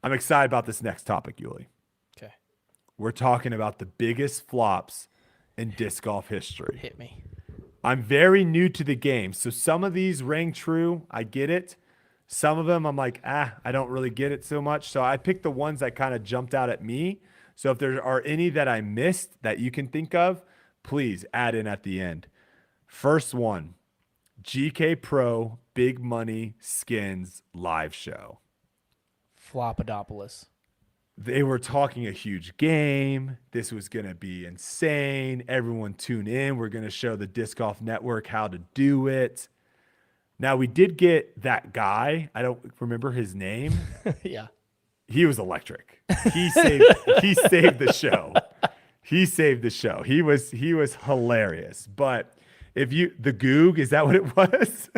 I'm excited about this next topic, Yuli. Okay. We're talking about the biggest flops in disc golf history. Hit me. I'm very new to the game, so some of these rang true. I get it. Some of them I'm like, I don't really get it so much. So I picked the ones that kind of jumped out at me. So if there are any that I missed that you can think of, please add in at the end. First one, GK Pro Big Money Skins live show. Flopadopolis. They were talking a huge game. This was going to be insane. Everyone tune in. We're going to show the Disc Golf Network how to do it. Now, we did get that guy. I don't remember his name. Yeah. He was electric. He saved the show. He saved the show. He was hilarious. But the Goog, is that what it was?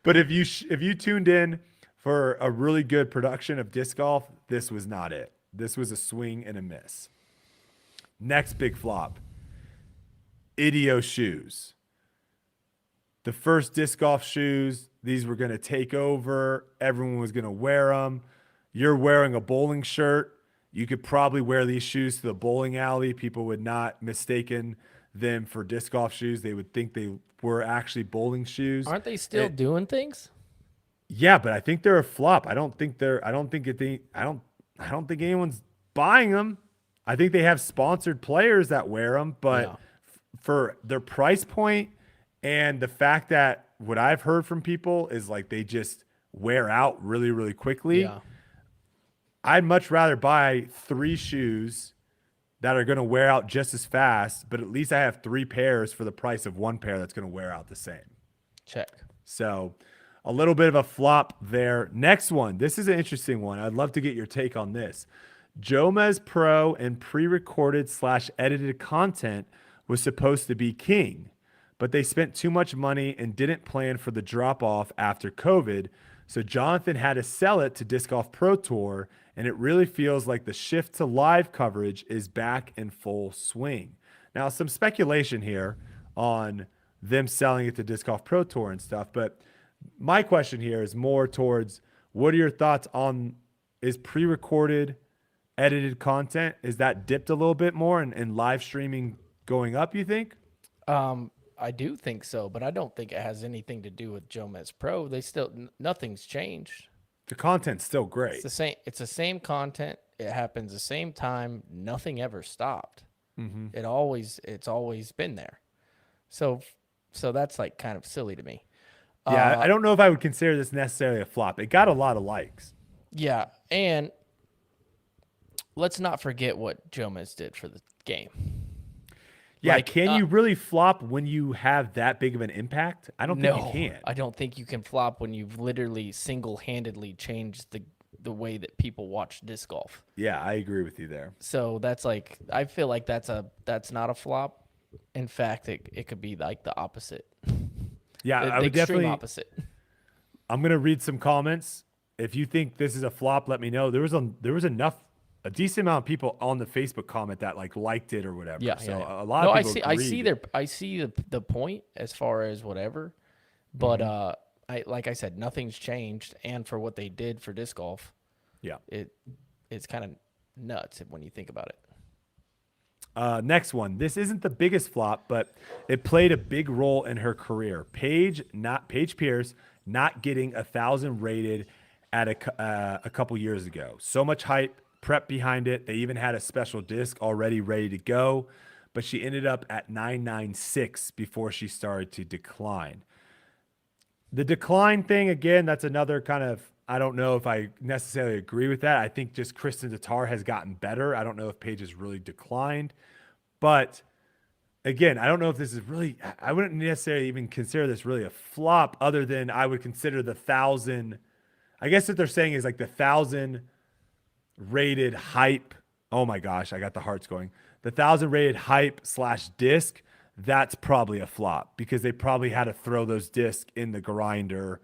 But if you tuned in for a really good production of disc golf, this was not it. This was a swing and a miss. Next big flop. Idio shoes. The first disc golf shoes, these were going to take over. Everyone was going to wear them. You're wearing a bowling shirt. You could probably wear these shoes to the bowling alley. People would not mistaken them for disc golf shoes. They would think they were actually bowling shoes. Aren't they still doing things? Yeah, but I think they're a flop. I don't think anyone's buying them. I think they have sponsored players that wear them, but for their price point and the fact that what I've heard from people is like they just wear out really, really quickly. Yeah. I'd much rather buy 3 shoes that are going to wear out just as fast, but at least I have 3 pairs for the price of 1 pair that's going to wear out the same. Check. So a little bit of a flop there. Next one. This is an interesting one. I'd love to get your take on this. Jomez Pro and pre-recorded / edited content was supposed to be king, but they spent too much money and didn't plan for the drop-off after COVID. So Jonathan had to sell it to Disc Golf Pro Tour, and it really feels like the shift to live coverage is back in full swing. Now, some speculation here on them selling it to Disc Golf Pro Tour and stuff, but my question here is more towards what are your thoughts on is pre-recorded, edited content? Is that dipped a little bit more and live streaming going up, you think? I do think so, but I don't think it has anything to do with Jomez Pro. Nothing's changed. The content's still great. It's the same. It's the same content. It happens the same time. Nothing ever stopped. Mm-hmm. It's always been there. So that's like kind of silly to me. Yeah, I don't know if I would consider this necessarily a flop. It got a lot of likes. Yeah, and let's not forget what Jomez did for the game. Yeah, can you really flop when you have that big of an impact? I don't think you can. I don't think you can flop when you've literally single-handedly changed the way that people watch disc golf. Yeah, I agree with you there. So that's like, I feel like that's not a flop. In fact, it could be like the opposite. Yeah, I would definitely opposite. I'm gonna read some comments. If you think this is a flop, let me know. There was a decent amount of people on the Facebook comment that liked it or whatever. Yeah, so yeah. a lot of people I see the point as far as whatever, but like I said, nothing's changed, and for what they did for disc golf, yeah, it's kind of nuts when you think about it. Next one. This isn't the biggest flop, but it played a big role in her career. Paige Pierce not getting 1,000 rated at a couple years ago. So much hype, prep behind it. They even had a special disc already ready to go, but she ended up at 996 before she started to decline. The decline thing, again, that's another kind of, I don't know if I necessarily agree with that. I think just Kristen Tatar has gotten better. I don't know if Paige has really declined. But again, I don't know if this is really, I wouldn't necessarily even consider this really a flop other than I would consider the 1,000. I guess what they're saying is like the 1,000 rated hype. Oh my gosh, I got the hearts going. The 1,000 rated hype / disc, that's probably a flop because they probably had to throw those discs in the grinder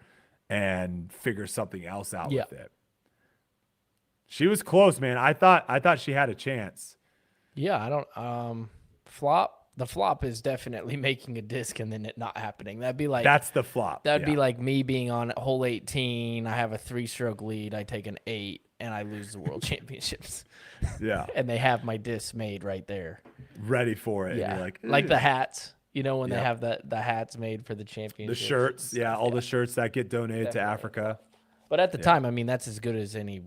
and figure something else out with it. She was close, man. I thought she had a chance. Yeah, I don't flop. The flop is definitely making a disc and then it not happening. That's the flop. That'd be like me being on hole 18. I have a 3-stroke lead. I take an 8 and I lose the world championships. Yeah. And they have my disc made right there. Ready for it. Yeah. And you're Like the "Ugh." hats, when they Yep. have the hats made for the The championships. shirts. Yeah. All the shirts that get donated to Definitely. Africa. But at the time, I mean, that's as good as any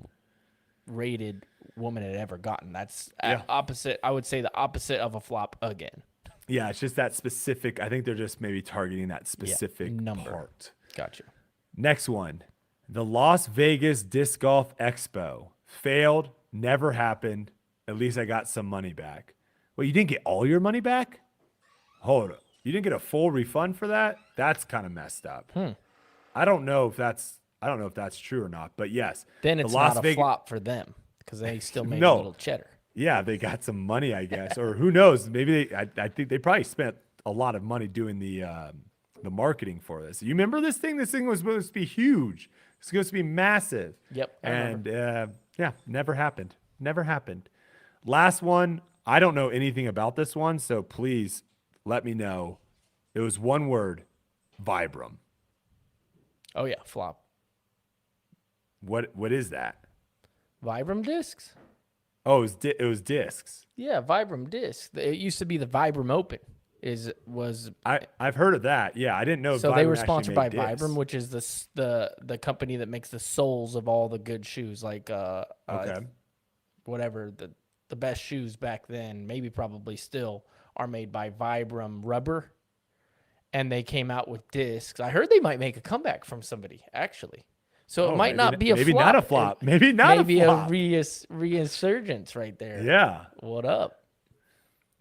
rated woman had ever gotten. That's opposite. I would say the opposite of a flop again. Yeah. It's just that specific. I think they're just maybe targeting that specific number. part. Gotcha. Next one. The Las Vegas Disc Golf Expo failed. Never happened. At least I got some money back. Well, you didn't get all your money back? Hold up. You didn't get a full refund for that? That's kind of messed up. I don't know if that's true or not, but yes. Then the it's Las not a Vegas, flop for them because they still made No. a little cheddar. Yeah, they got some money, I guess. Or who knows? Maybe I think they probably spent a lot of money doing the marketing for this. You remember this thing? This thing was supposed to be huge. It's supposed to be massive. Yep, I And yeah, never happened. Never happened. Last one. I don't know anything about this one, so please let me know. It was one word, Vibram. Oh yeah, flop. What is that? Vibram discs. Oh, it was discs. Yeah, Vibram discs. It used to be the Vibram Open. I've heard of that. Yeah, I didn't know. So Vibram they were actually sponsored made by discs. Vibram, which is the company that makes the soles of all the good shoes, like Okay. whatever the best shoes back then, maybe probably still are made by Vibram Rubber, and they came out with discs. I heard they might make a comeback from somebody actually, so Oh, it might not be a maybe flop. not a flop. Maybe not Maybe a flop. resurgence right there. Yeah. What up?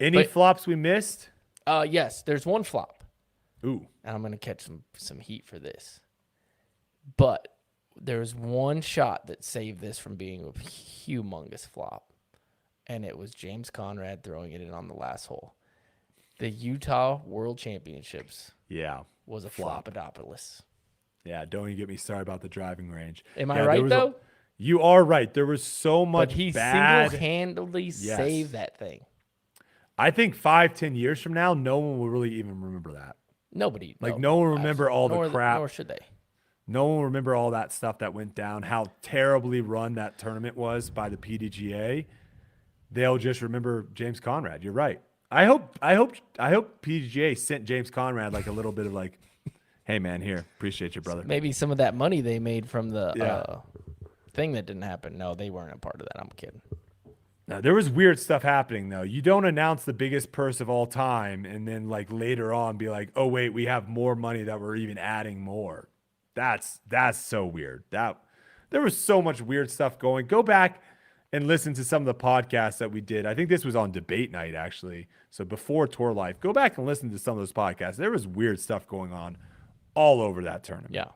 Any But- flops we missed? Yes, there's one flop. Ooh. And I'm going to catch some heat for this. But there's one shot that saved this from being a humongous flop, and it was James Conrad throwing it in on the last hole. The Utah World Championships Yeah. was a Flop. flopodopolis. Yeah. Don't even get me started about the driving range. Am I Yeah, right, though? You are right. There was so much But he bad. single-handedly Yes. saved that thing. I think 5-10 years from now, no one will really even remember that. Nobody. No one will remember all the crap. Nor should they. No one will remember all that stuff that went down, how terribly run that tournament was by the PDGA. They'll just remember James Conrad. You're right. I hope PDGA sent James Conrad like a little bit of like, hey man, here, appreciate you, brother. Maybe some of that money they made from the Yeah. thing that didn't happen. No, they weren't a part of that. I'm kidding. Now, there was weird stuff happening though. You don't announce the biggest purse of all time and then like later on be like, oh wait, we have more money that we're even adding more. That's so weird. There was so much weird stuff going. Go back and listen to some of the podcasts that we did. I think this was on debate night actually. So before Tour Life, go back and listen to some of those podcasts. There was weird stuff going on all over that tournament. Yeah.